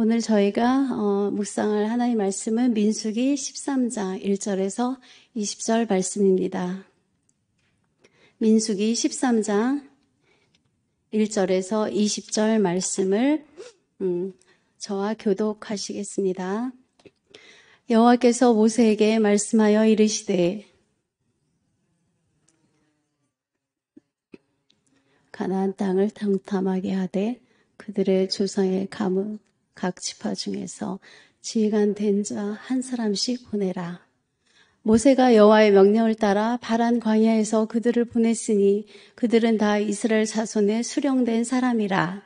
오늘 저희가 묵상할 하나님의 말씀은 민수기 13장 1절에서 20절 말씀입니다. 민수기 13장 1절에서 20절 말씀을 저와 교독하시겠습니다. 여호와께서 모세에게 말씀하여 이르시되 가나안 땅을 탐탐하게 하되 그들의 조상의 가문 각 지파 중에서 지휘관 된 자 한 사람씩 보내라. 모세가 여호와의 명령을 따라 바란 광야에서 그들을 보냈으니 그들은 다 이스라엘 자손의 수령된 사람이라.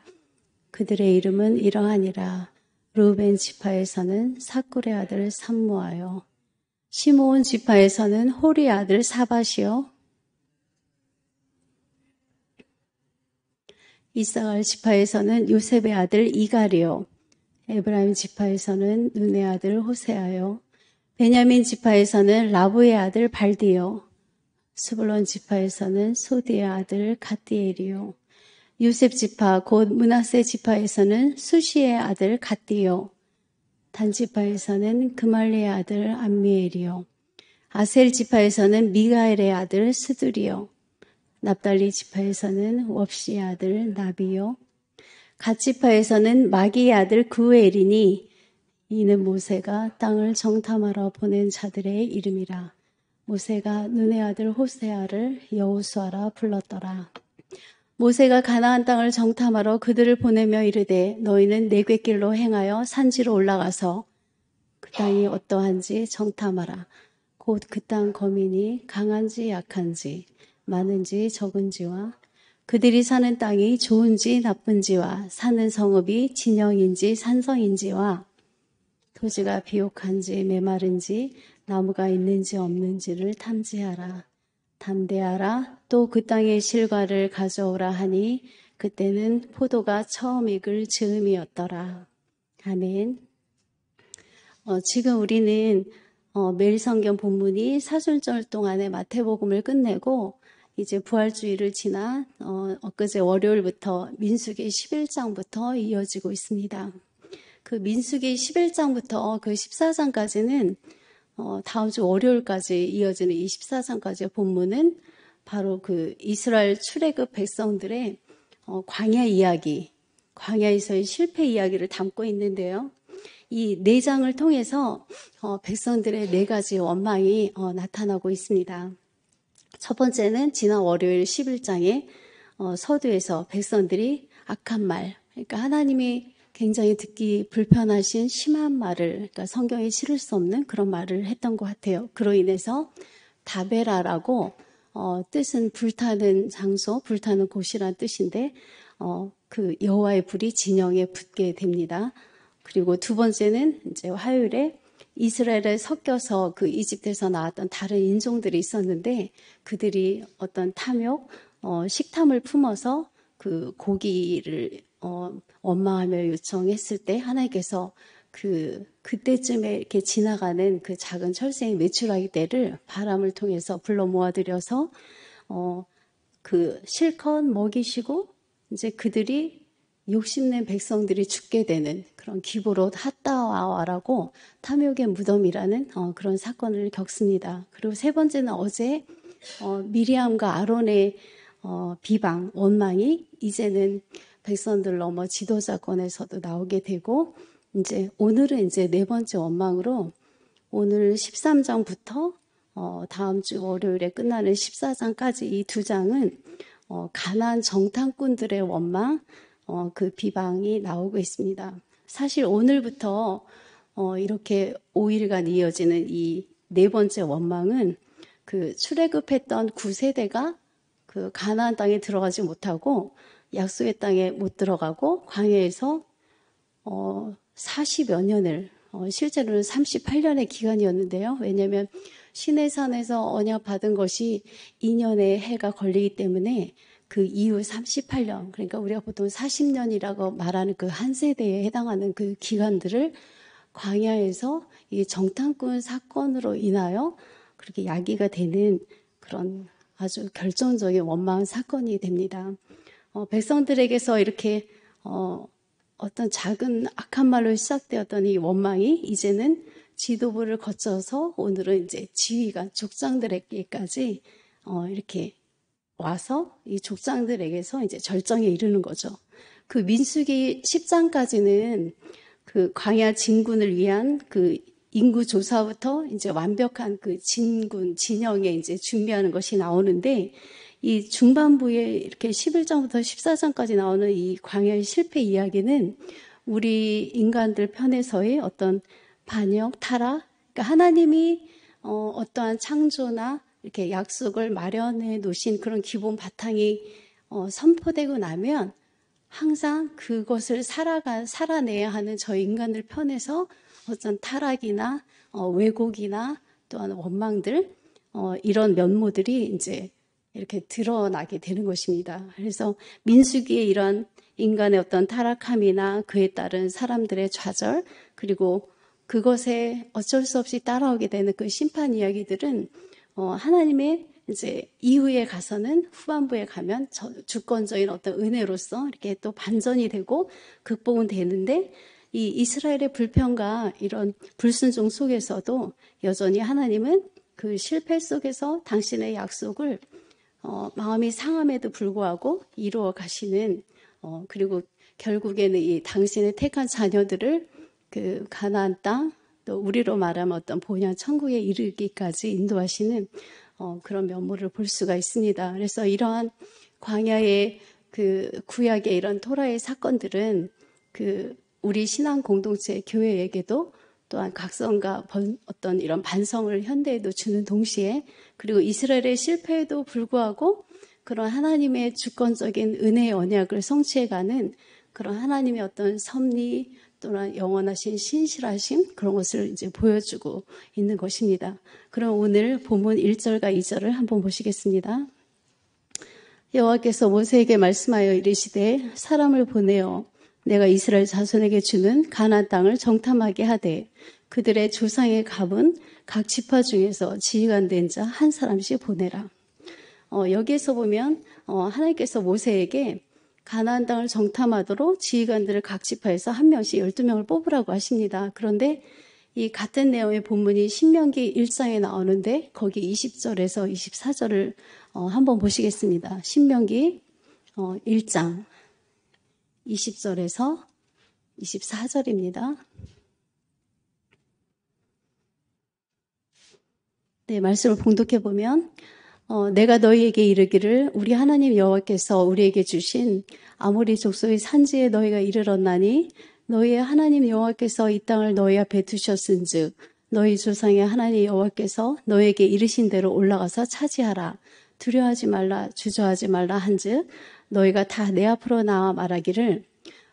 그들의 이름은 이러하니라. 루벤 지파에서는 사꿀의 아들 삼무하여, 시므온 지파에서는 호리의 아들 사밧이요, 이사갈 지파에서는 요셉의 아들 이갈이요, 에브라임 지파에서는 눈의 아들 호세아요, 베냐민 지파에서는 라부의 아들 발디요, 스불론 지파에서는 소디의 아들 갓디엘이요, 요셉 지파 곧 므낫세 지파에서는 수시의 아들 갓디요, 단 지파에서는 그말리의 아들 암미엘이요, 아셀 지파에서는 미가엘의 아들 스두리요, 납달리 지파에서는 웁시의 아들 나비요, 갓 지파에서는 마기의 아들 구엘이니 이는 모세가 땅을 정탐하러 보낸 자들의 이름이라. 모세가 눈의 아들 호세아를 여호수아라 불렀더라. 모세가 가나안 땅을 정탐하러 그들을 보내며 이르되 너희는 내굣길로 행하여 산지로 올라가서 그 땅이 어떠한지 정탐하라. 곧 그 땅 거민이 강한지 약한지 많은지 적은지와 그들이 사는 땅이 좋은지 나쁜지와 사는 성읍이 진영인지 산성인지와 토지가 비옥한지 메마른지 나무가 있는지 없는지를 탐지하라. 담대하라. 또 그 땅의 실과를 가져오라 하니 그때는 포도가 처음 익을 즈음이었더라. 아멘. 지금 우리는 매일 성경 본문이 사순절 동안에 마태복음을 끝내고 이제 부활주일을 지나 엊그제 월요일부터 민수기 11장부터 이어지고 있습니다. 그 민수기 11장부터 그 14장까지는 다음 주 월요일까지 이어지는 이 14장까지의 본문은 바로 그 이스라엘 출애굽 백성들의 광야 이야기, 광야에서의 실패 이야기를 담고 있는데요. 이 4장을 통해서 백성들의 4가지 원망이 나타나고 있습니다. 첫 번째는 지난 월요일 11장에 서두에서 백성들이 악한 말, 그러니까 하나님이 굉장히 듣기 불편하신 심한 말을, 그러니까 성경에 실을 수 없는 그런 말을 했던 것 같아요. 그로 인해서 다베라라고 뜻은 불타는 장소, 불타는 곳이란 뜻인데 그 여호와의 불이 진영에 붙게 됩니다. 그리고 두 번째는 이제 화요일에 이스라엘에 섞여서 그 이집트에서 나왔던 다른 인종들이 있었는데 그들이 어떤 탐욕, 식탐을 품어서 그 고기를 원망하며 요청했을 때 하나님께서 그때쯤에 이렇게 지나가는 그 작은 철새의 메추라기 떼를 바람을 통해서 불러 모아들여서 그 실컷 먹이시고 이제 그들이 욕심낸 백성들이 죽게 되는 그런 기브롯 핫다와라고 탐욕의 무덤이라는 그런 사건을 겪습니다. 그리고 세 번째는 어제 미리암과 아론의 비방, 원망이 이제는 백성들 넘어 지도자권에서도 나오게 되고 이제 오늘은 이제 4번째 원망으로 오늘 13장부터 다음 주 월요일에 끝나는 14장까지 이 2장은 가나안 정탐꾼들의 원망, 그 비방이 나오고 있습니다. 사실 오늘부터 이렇게 5일간 이어지는 이 4번째 원망은 그 출애굽했던 9세대가 그 가나안 땅에 들어가지 못하고 약속의 땅에 못 들어가고 광야에서 40여 년을 실제로는 38년의 기간이었는데요. 왜냐하면 시내산에서 언약 받은 것이 2년의 해가 걸리기 때문에 그 이후 38년, 그러니까 우리가 보통 40년이라고 말하는 그 한 세대에 해당하는 그 기간들을 광야에서 이 정탐꾼 사건으로 인하여 그렇게 야기가 되는 그런 아주 결정적인 원망 사건이 됩니다. 백성들에게서 이렇게 어떤 작은 악한 말로 시작되었던 이 원망이 이제는 지도부를 거쳐서 오늘은 이제 지휘관, 족장들에게까지 이렇게 와서 이 족장들에게서 이제 절정에 이르는 거죠. 그 민수기 10장까지는 그 광야 진군을 위한 그 인구 조사부터 이제 완벽한 그 진군, 진영에 이제 준비하는 것이 나오는데 이 중반부에 이렇게 11장부터 14장까지 나오는 이 광야의 실패 이야기는 우리 인간들 편에서의 어떤 반역, 타락, 그러니까 하나님이 어떠한 창조나 이렇게 약속을 마련해 놓으신 그런 기본 바탕이 선포되고 나면 항상 그것을 살아내야 하는 저희 인간들 편에서 어떤 타락이나 왜곡이나 또한 원망들 이런 면모들이 이제 이렇게 드러나게 되는 것입니다. 그래서 민수기의 이런 인간의 어떤 타락함이나 그에 따른 사람들의 좌절 그리고 그것에 어쩔 수 없이 따라오게 되는 그 심판 이야기들은 하나님의 이제 이후에 가서는 후반부에 가면 주권적인 어떤 은혜로서 이렇게 또 반전이 되고 극복은 되는데 이 이스라엘의 불평과 이런 불순종 속에서도 여전히 하나님은 그 실패 속에서 당신의 약속을 마음이 상함에도 불구하고 이루어 가시는 그리고 결국에는 이 당신의 택한 자녀들을 그 가나안 땅 또 우리로 말하면 어떤 본향 천국에 이르기까지 인도하시는 그런 면모를 볼 수가 있습니다. 그래서 이러한 광야의 그 구약의 이런 토라의 사건들은 그 우리 신앙 공동체 교회에게도 또한 각성과 어떤 이런 반성을 현대에도 주는 동시에 그리고 이스라엘의 실패에도 불구하고 그런 하나님의 주권적인 은혜의 언약을 성취해가는 그런 하나님의 어떤 섭리 또는 영원하신 신실하심 그런 것을 이제 보여주고 있는 것입니다. 그럼 오늘 본문 1절과 2절을 한번 보시겠습니다. 여호와께서 모세에게 말씀하여 이르시되 사람을 보내어 내가 이스라엘 자손에게 주는 가나안 땅을 정탐하게 하되 그들의 조상의 갑은 각 지파 중에서 지휘관 된 자 한 사람씩 보내라. 여기에서 보면 하나님께서 모세에게 가나안 땅을 정탐하도록 지휘관들을 각 지파에서 한 명씩 12명을 뽑으라고 하십니다. 그런데 이 같은 내용의 본문이 신명기 1장에 나오는데 거기 20절에서 24절을 한번 보시겠습니다. 신명기 1장 20절에서 24절입니다. 네, 말씀을 봉독해 보면 내가 너희에게 이르기를 우리 하나님 여호와께서 우리에게 주신 아모리 족속의 산지에 너희가 이르렀나니 너희의 하나님 여호와께서 이 땅을 너희 앞에 두셨은즉 너희 조상의 하나님 여호와께서 너희에게 이르신 대로 올라가서 차지하라. 두려워하지 말라 주저하지 말라 한즉 너희가 다 내 앞으로 나와 말하기를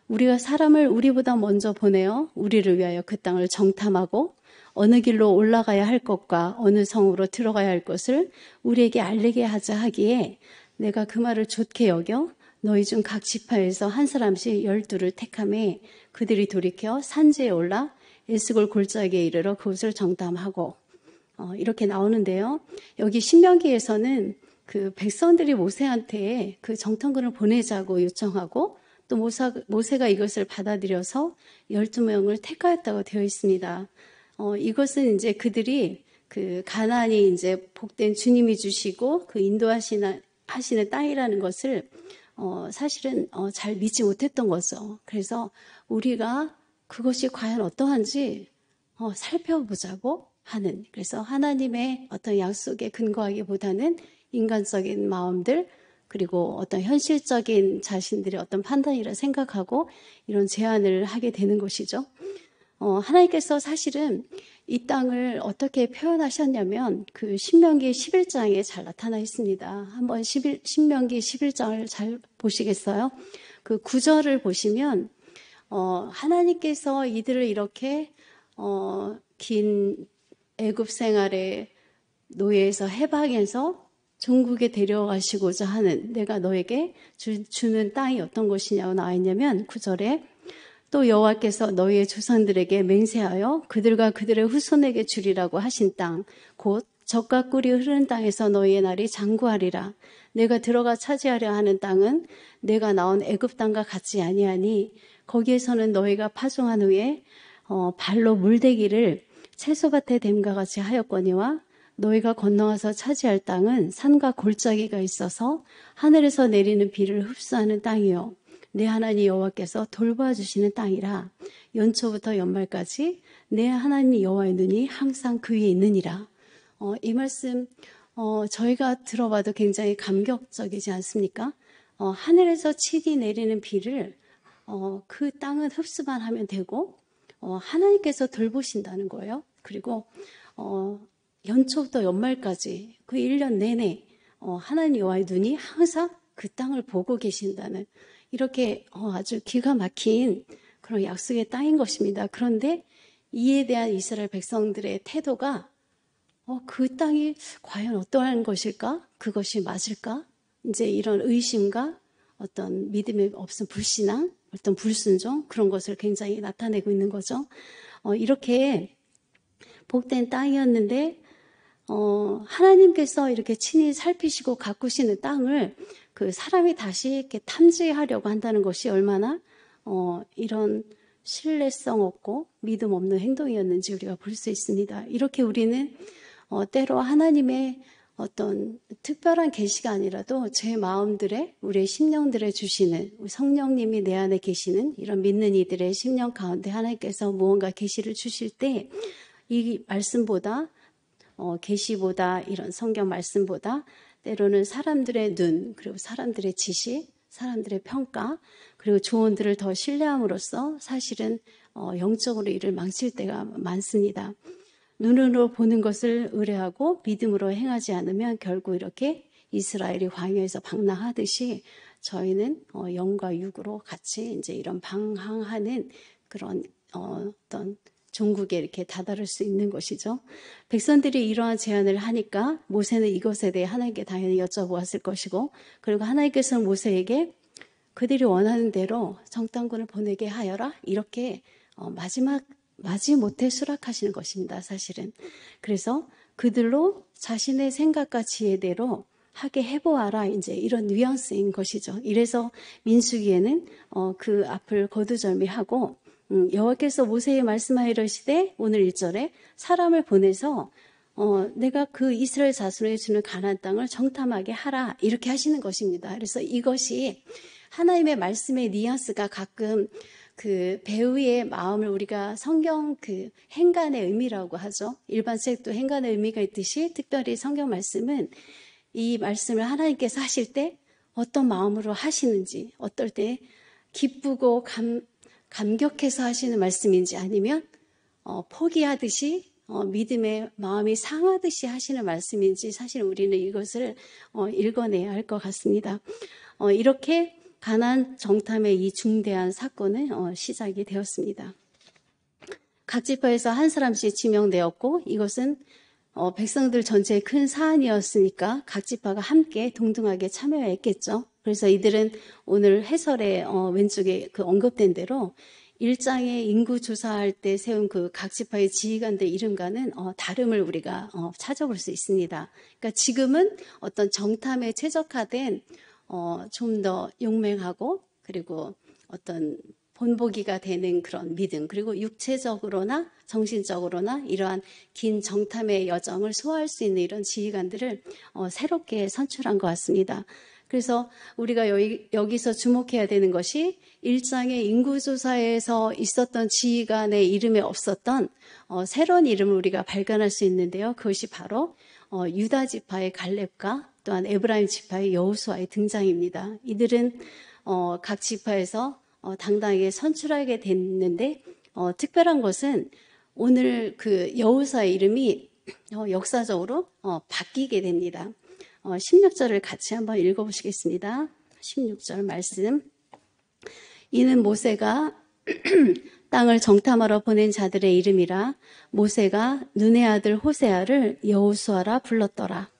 우리가 사람을 우리보다 먼저 보내어 우리를 위하여 그 땅을 정탐하고 어느 길로 올라가야 할 것과 어느 성으로 들어가야 할 것을 우리에게 알리게 하자 하기에 내가 그 말을 좋게 여겨 너희 중 각 지파에서 한 사람씩 12를 택하매 그들이 돌이켜 산지에 올라 에스골 골짜기에 이르러 그곳을 정탐하고 이렇게 나오는데요. 여기 신명기에서는 그 백성들이 모세한테 그 정탐꾼을 보내자고 요청하고 또 모세가 이것을 받아들여서 12명을 택하였다고 되어 있습니다. 이것은 이제 그들이 그 가나안이 이제 복된 주님이 주시고 그 인도하시는 땅이라는 것을 사실은 잘 믿지 못했던 거죠. 그래서 우리가 그것이 과연 어떠한지 살펴보자고 하는, 그래서 하나님의 어떤 약속에 근거하기보다는 인간적인 마음들 그리고 어떤 현실적인 자신들의 어떤 판단이라 생각하고 이런 제안을 하게 되는 것이죠. 하나님께서 사실은 이 땅을 어떻게 표현하셨냐면 그 신명기 11장에 잘 나타나 있습니다. 한번 신명기 11장을 잘 보시겠어요? 그 9절을 보시면 하나님께서 이들을 이렇게 긴 애굽 생활의 노예에서 해방해서 종국에 데려가시고자 하는 내가 너에게 주는 땅이 어떤 것이냐고 나와 있냐면 9절에 또 여호와께서 너희의 조상들에게 맹세하여 그들과 그들의 후손에게 주리라고 하신 땅 곧 젖과 꿀이 흐르는 땅에서 너희의 날이 장구하리라. 내가 들어가 차지하려 하는 땅은 내가 나온 애굽 땅과 같지 아니하니 거기에서는 너희가 파종한 후에 발로 물대기를 채소밭에 댐과 같이 하였거니와 너희가 건너와서 차지할 땅은 산과 골짜기가 있어서 하늘에서 내리는 비를 흡수하는 땅이요 내 하나님 여호와께서 돌봐주시는 땅이라. 연초부터 연말까지 내 하나님 여호와의 눈이 항상 그 위에 있느니라. 이 말씀 저희가 들어봐도 굉장히 감격적이지 않습니까? 하늘에서 치디 내리는 비를 그 땅은 흡수만 하면 되고 하나님께서 돌보신다는 거예요. 그리고 연초부터 연말까지 그 1년 내내 하나님 여호와의 눈이 항상 그 땅을 보고 계신다는 이렇게 아주 기가 막힌 그런 약속의 땅인 것입니다. 그런데 이에 대한 이스라엘 백성들의 태도가 그 땅이 과연 어떠한 것일까? 그것이 맞을까? 이제 이런 의심과 어떤 믿음에 없은 불신앙, 어떤 불순종 그런 것을 굉장히 나타내고 있는 거죠. 이렇게 복된 땅이었는데 하나님께서 이렇게 친히 살피시고 가꾸시는 땅을 그 사람이 다시 이렇게 탐지하려고 한다는 것이 얼마나 이런 신뢰성 없고 믿음 없는 행동이었는지 우리가 볼 수 있습니다. 이렇게 우리는 때로 하나님의 어떤 특별한 계시가 아니라도 제 마음들에 우리의 심령들에 주시는 성령님이 내 안에 계시는 이런 믿는 이들의 심령 가운데 하나님께서 무언가 계시를 주실 때 이 말씀보다 계시보다 이런 성경 말씀보다 때로는 사람들의 눈 그리고 사람들의 지식 사람들의 평가 그리고 조언들을 더 신뢰함으로써 사실은 영적으로 일을 망칠 때가 많습니다. 눈으로 보는 것을 의뢰하고 믿음으로 행하지 않으면 결국 이렇게 이스라엘이 광야에서 방랑하듯이 저희는 영과 육으로 같이 이제 이런 방황하는 그런 어떤 종국에 이렇게 다다를 수 있는 것이죠. 백성들이 이러한 제안을 하니까 모세는 이것에 대해 하나님께 당연히 여쭤보았을 것이고 그리고 하나님께서는 모세에게 그들이 원하는 대로 정탐꾼을 보내게 하여라 이렇게 마지못해 수락하시는 것입니다. 사실은. 그래서 그들로 자신의 생각과 지혜대로 하게 해보아라 이제 이런 뉘앙스인 것이죠. 이래서 민수기에는 그 앞을 거두절미하고 여호와께서 모세에 말씀하여 이르시되 오늘 1절에 사람을 보내서 내가 그 이스라엘 자손에 주는 가나안 땅을 정탐하게 하라 이렇게 하시는 것입니다. 그래서 이것이 하나님의 말씀의 뉘앙스가 가끔 그 배우의 마음을 우리가 성경 그 행간의 의미라고 하죠. 일반 책도 행간의 의미가 있듯이 특별히 성경 말씀은 이 말씀을 하나님께서 하실 때 어떤 마음으로 하시는지 어떨 때 기쁘고 감격해서 하시는 말씀인지 아니면 포기하듯이 믿음의 마음이 상하듯이 하시는 말씀인지 사실 우리는 이것을 읽어내야 할 것 같습니다. 이렇게 가나안 정탐의 이 중대한 사건은 시작이 되었습니다. 각 지파에서 한 사람씩 지명되었고 이것은 백성들 전체의 큰 사안이었으니까 각 지파가 함께 동등하게 참여했겠죠. 그래서 이들은 오늘 해설의 왼쪽에 그 언급된 대로 1장의 인구 조사할 때 세운 그 각 지파의 지휘관들 이름과는 다름을 우리가 찾아볼 수 있습니다. 그러니까 지금은 어떤 정탐에 최적화된 좀 더 용맹하고 그리고 어떤 본보기가 되는 그런 믿음 그리고 육체적으로나 정신적으로나 이러한 긴 정탐의 여정을 소화할 수 있는 이런 지휘관들을 새롭게 선출한 것 같습니다. 그래서 우리가 여기서 주목해야 되는 것이 1장의 인구조사에서 있었던 지휘관의 이름에 없었던 새로운 이름을 우리가 발견할 수 있는데요. 그것이 바로 유다 지파의 갈렙과 또한 에브라임 지파의 여호수아의 등장입니다. 이들은 각 지파에서 당당하게 선출하게 됐는데 특별한 것은 오늘 그 여호수아의 이름이 역사적으로 바뀌게 됩니다. 16절을 같이 한번 읽어보시겠습니다. 16절 말씀. 이는 모세가 땅을 정탐하러 보낸 자들의 이름이라 모세가 눈의 아들 호세아를 여호수아라 불렀더라.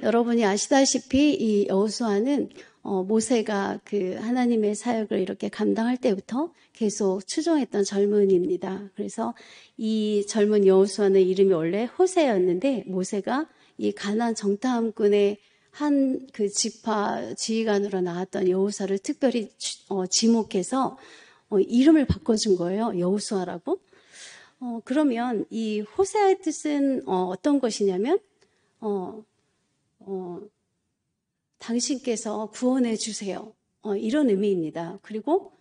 여러분이 아시다시피 이 여호수아는 모세가 그 하나님의 사역을 이렇게 감당할 때부터 계속 추종했던 젊은이입니다. 그래서 이 젊은 여호수아는 이름이 원래 호세였는데 모세가 이 가나안 정탐꾼의 한 그 지파 지휘관으로 나왔던 여호수아를 특별히 지목해서 이름을 바꿔준 거예요. 여호수아라고. 그러면 이 호세아의 뜻은 어떤 것이냐면 당신께서 구원해 주세요. 이런 의미입니다. 그리고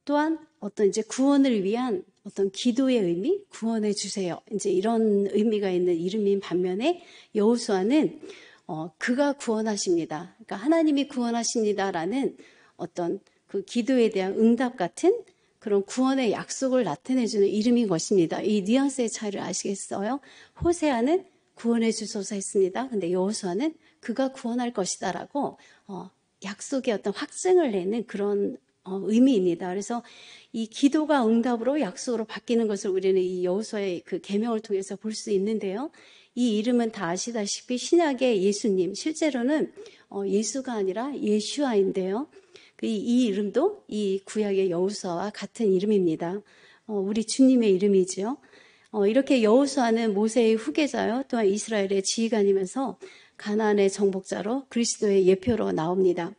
또한 어떤 이제 구원을 위한 어떤 기도의 의미, 구원해 주세요. 이제 이런 의미가 있는 이름인 반면에 여호수아는 그가 구원하십니다. 그러니까 하나님이 구원하십니다라는 어떤 그 기도에 대한 응답 같은 그런 구원의 약속을 나타내주는 이름인 것입니다. 이 뉘앙스의 차이를 아시겠어요? 호세아는 구원해 주소서 했습니다. 근데 여호수아는 그가 구원할 것이다라고 약속의 어떤 확증을 내는 그런 의미입니다. 그래서 이 기도가 응답으로 약속으로 바뀌는 것을 우리는 이 여호수아의 그 계명을 통해서 볼 수 있는데요. 이 이름은 다 아시다시피 신약의 예수님, 실제로는 예수가 아니라 예슈아인데요. 이 이름도 이 구약의 여호수아와 같은 이름입니다. 우리 주님의 이름이죠. 이렇게 여호수아는 모세의 후계자요, 또한 이스라엘의 지휘관이면서 가나안의 정복자로 그리스도의 예표로 나옵니다.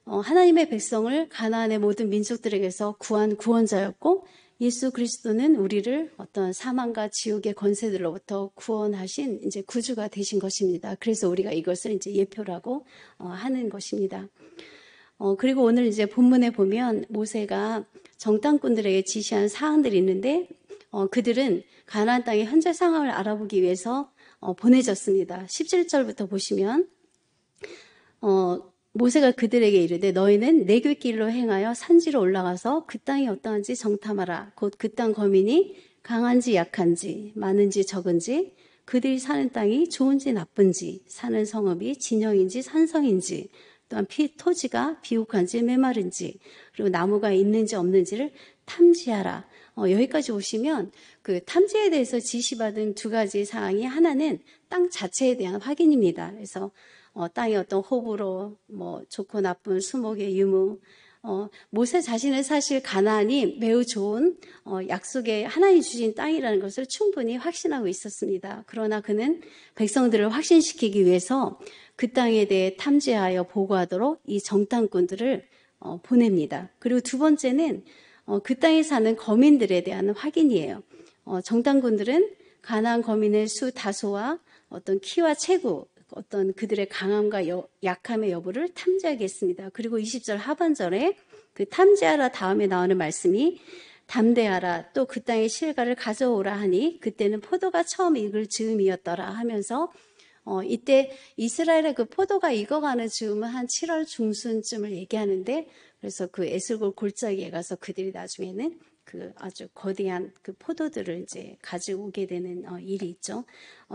하나님의 백성을 가나안의 모든 민족들에게서 구한 구원자였고 예수 그리스도는 우리를 어떤 사망과 지옥의 권세들로부터 구원하신 이제 구주가 되신 것입니다. 그래서 우리가 이것을 이제 예표라고 하는 것입니다. 그리고 오늘 이제 본문에 보면 모세가 정탐꾼들에게 지시한 사항들이 있는데 그들은 가나안 땅의 현재 상황을 알아보기 위해서 보내졌습니다. 17절부터 보시면 모세가 그들에게 이르되 너희는 내굣길로 행하여 산지로 올라가서 그 땅이 어떠한지 정탐하라. 곧 그 땅 거민이 강한지 약한지 많은지 적은지 그들이 사는 땅이 좋은지 나쁜지 사는 성읍이 진영인지 산성인지 또한 토지가 비옥한지 메마른지 그리고 나무가 있는지 없는지를 탐지하라. 여기까지 오시면 그 탐지에 대해서 지시받은 두 가지 사항이 하나는 땅 자체에 대한 확인입니다. 그래서 땅의 어떤 호불호, 좋고 나쁜 수목의 유무, 모세 자신은 사실 가나안이 매우 좋은 약속의 하나님이 주신 땅이라는 것을 충분히 확신하고 있었습니다. 그러나 그는 백성들을 확신시키기 위해서 그 땅에 대해 탐지하여 보고하도록 이 정탐꾼들을 보냅니다. 그리고 두 번째는 그 땅에 사는 거민들에 대한 확인이에요. 정탐꾼들은 가나안 거민의 수 다소와 어떤 키와 체구, 어떤 그들의 강함과 약함의 여부를 탐지하겠습니다. 그리고 20절 하반절에 그 탐지하라 다음에 나오는 말씀이 담대하라 또 그 땅의 실과를 가져오라 하니 그때는 포도가 처음 익을 즈음이었더라 하면서 이때 이스라엘의 그 포도가 익어가는 즈음은 한 7월 중순쯤을 얘기하는데 그래서 그 에슬골 골짜기에 가서 그들이 나중에는 그 아주 거대한 그 포도들을 이제 가지고 오게 되는 일이 있죠.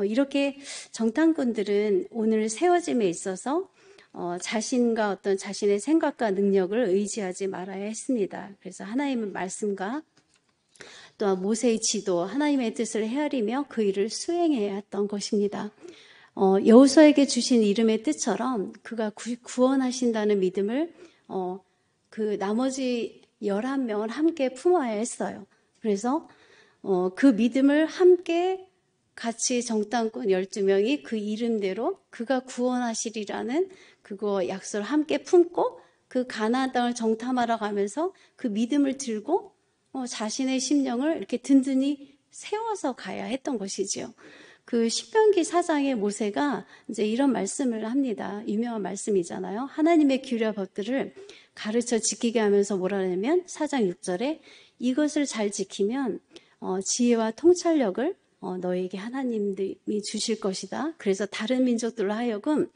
이렇게 정탐꾼들은 오늘 세워짐에 있어서 자신과 어떤 자신의 생각과 능력을 의지하지 말아야 했습니다. 그래서 하나님의 말씀과 또한 모세의 지도, 하나님의 뜻을 헤아리며 그 일을 수행해야 했던 것입니다. 여호수아에게 주신 이름의 뜻처럼 그가 구원하신다는 믿음을 그 나머지 11명을 함께 품어야 했어요. 그래서 그 믿음을 함께 같이 정탐꾼 12명이 그 이름대로 그가 구원하시리라는 그거 약속을 함께 품고 그 가나안 땅을 정탐하러 가면서 그 믿음을 들고 자신의 심령을 이렇게 든든히 세워서 가야 했던 것이지요. 그 신명기 4장에 모세가 이제 이런 말씀을 합니다. 유명한 말씀이잖아요. 하나님의 규례와 법들을 가르쳐 지키게 하면서 뭐라 하냐면 4장 6절에 이것을 잘 지키면 지혜와 통찰력을 너에게 하나님이 주실 것이다. 그래서 다른 민족들로 하여금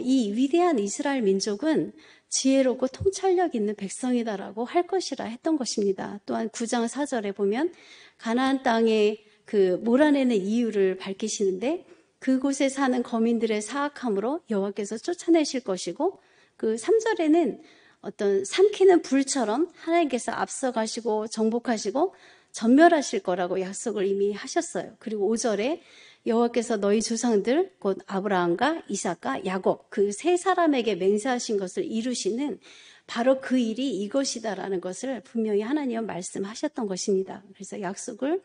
이 위대한 이스라엘 민족은 지혜롭고 통찰력 있는 백성이다라고 할 것이라 했던 것입니다. 또한 9장 4절에 보면 가나안 땅에 그 몰아내는 이유를 밝히시는데 그곳에 사는 거민들의 사악함으로 여호와께서 쫓아내실 것이고 그 3절에는 어떤 삼키는 불처럼 하나님께서 앞서가시고 정복하시고 전멸하실 거라고 약속을 이미 하셨어요. 그리고 5절에 여호와께서 너희 조상들 곧 아브라함과 이삭과 야곱 그 세 사람에게 맹세하신 것을 이루시는 바로 그 일이 이것이다라는 것을 분명히 하나님은 말씀하셨던 것입니다. 그래서 약속을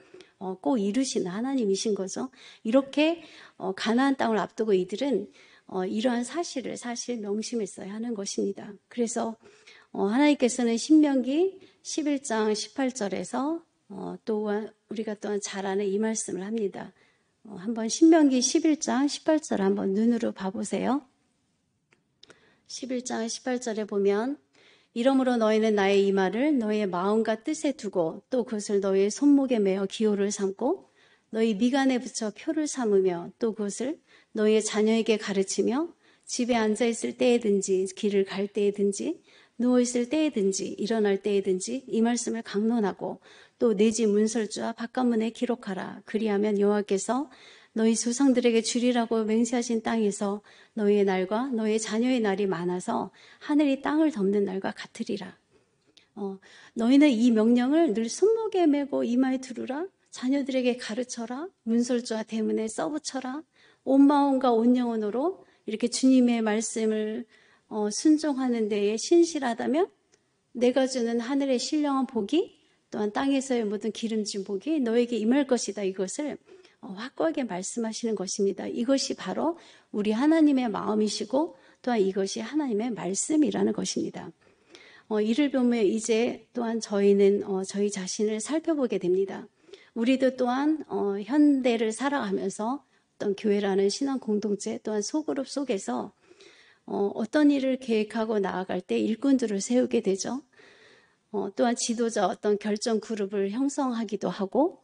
꼭 이루시는 하나님이신 거죠. 이렇게 가나안 땅을 앞두고 이들은 이러한 사실을 사실 명심했어야 하는 것입니다. 그래서 하나님께서는 신명기 11장 18절에서 또한 우리가 또한 잘 아는 이 말씀을 합니다. 한번 신명기 11장 18절 한번 눈으로 봐보세요. 11장 18절에 보면 이러므로 너희는 나의 이 말을 너희의 마음과 뜻에 두고 또 그것을 너희의 손목에 매어 기호를 삼고 너희 미간에 붙여 표를 삼으며 또 그것을 너희의 자녀에게 가르치며 집에 앉아있을 때에든지 길을 갈 때에든지 누워있을 때에든지 일어날 때에든지 이 말씀을 강론하고 또 내 집 문설주와 바깥문에 기록하라. 그리하면 여호와께서 너희 조상들에게 주리라고 맹세하신 땅에서 너희의 날과 너희의 자녀의 날이 많아서 하늘이 땅을 덮는 날과 같으리라. 너희는 이 명령을 늘 손목에 메고 이마에 두르라. 자녀들에게 가르쳐라. 문설주와 대문에 써붙여라. 온 마음과 온 영혼으로 이렇게 주님의 말씀을 순종하는 데에 신실하다면 내가 주는 하늘의 신령한 복이 또한 땅에서의 모든 기름진 복이 너에게 임할 것이다. 이것을 확고하게 말씀하시는 것입니다. 이것이 바로 우리 하나님의 마음이시고 또한 이것이 하나님의 말씀이라는 것입니다. 이를 보면 이제 또한 저희는 저희 자신을 살펴보게 됩니다. 우리도 또한 현대를 살아가면서 어떤 교회라는 신앙 공동체 또한 소그룹 속에서 어떤 일을 계획하고 나아갈 때 일꾼들을 세우게 되죠. 또한 지도자 어떤 결정 그룹을 형성하기도 하고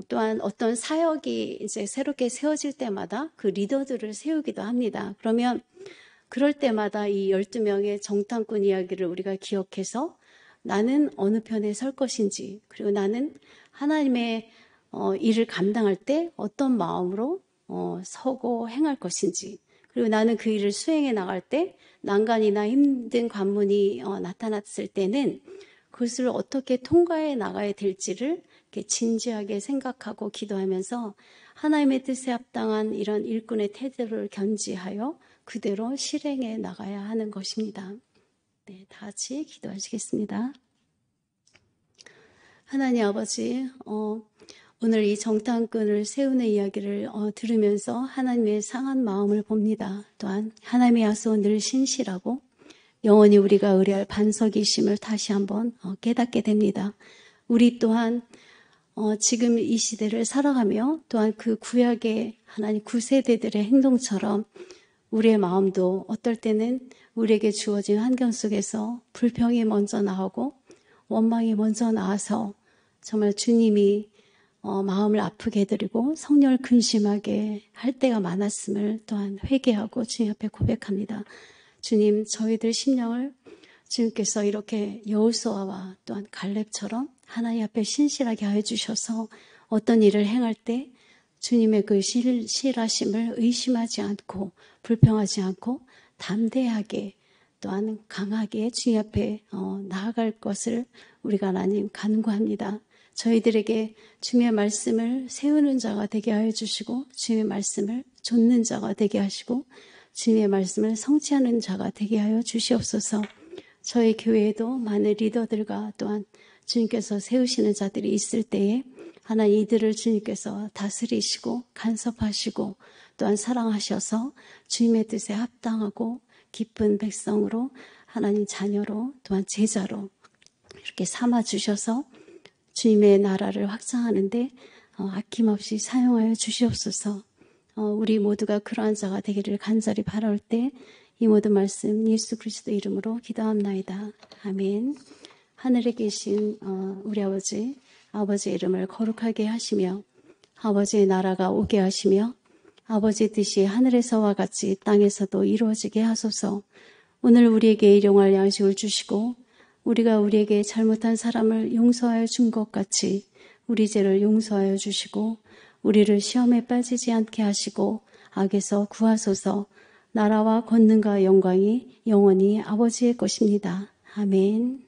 또한 어떤 사역이 이제 새롭게 세워질 때마다 그 리더들을 세우기도 합니다. 그러면 그럴 때마다 이 12명의 정탐꾼 이야기를 우리가 기억해서 나는 어느 편에 설 것인지 그리고 나는 하나님의 일을 감당할 때 어떤 마음으로 서고 행할 것인지 그리고 나는 그 일을 수행해 나갈 때 난간이나 힘든 관문이 나타났을 때는 그것을 어떻게 통과해 나가야 될지를 이렇게 진지하게 생각하고 기도하면서 하나님의 뜻에 합당한 이런 일꾼의 태도를 견지하여 그대로 실행해 나가야 하는 것입니다. 네, 다 같이 기도하시겠습니다. 하나님 아버지, 오늘 이 정탐꾼을 세우는 이야기를 들으면서 하나님의 상한 마음을 봅니다. 또한 하나님의 약속은 늘 신실하고 영원히 우리가 의뢰할 반석이심을 다시 한번 깨닫게 됩니다. 우리 또한 지금 이 시대를 살아가며 또한 그 구약의 하나님 구세대들의 행동처럼 우리의 마음도 어떨 때는 우리에게 주어진 환경 속에서 불평이 먼저 나오고 원망이 먼저 나와서 정말 주님이 마음을 아프게 해드리고 성령을 근심하게 할 때가 많았음을 또한 회개하고 주님 앞에 고백합니다. 주님, 저희들 심령을 주님께서 이렇게 여호수아와 또한 갈렙처럼 하나님 앞에 신실하게 하여 주셔서 어떤 일을 행할 때 주님의 그 실하심을 의심하지 않고 불평하지 않고 담대하게 또한 강하게 주님 앞에 나아갈 것을 우리가 하나님 간구합니다. 저희들에게 주님의 말씀을 세우는 자가 되게 하여 주시고 주님의 말씀을 좇는 자가 되게 하시고 주님의 말씀을 성취하는 자가 되게 하여 주시옵소서. 저희 교회에도 많은 리더들과 또한 주님께서 세우시는 자들이 있을 때에 하나님 이들을 주님께서 다스리시고 간섭하시고 또한 사랑하셔서 주님의 뜻에 합당하고 기쁜 백성으로 하나님 자녀로 또한 제자로 이렇게 삼아주셔서 주님의 나라를 확장하는데 아낌없이 사용하여 주시옵소서. 우리 모두가 그러한 자가 되기를 간절히 바라올 때 이 모든 말씀 예수 그리스도 이름으로 기도합나이다. 아멘. 하늘에 계신 우리 아버지의 이름을 거룩하게 하시며 아버지의 나라가 오게 하시며 아버지의 뜻이 하늘에서와 같이 땅에서도 이루어지게 하소서. 오늘 우리에게 일용할 양식을 주시고 우리가 우리에게 잘못한 사람을 용서하여 준 것 같이 우리 죄를 용서하여 주시고 우리를 시험에 빠지지 않게 하시고 악에서 구하소서. 나라와 권능과 영광이 영원히 아버지의 것입니다. 아멘.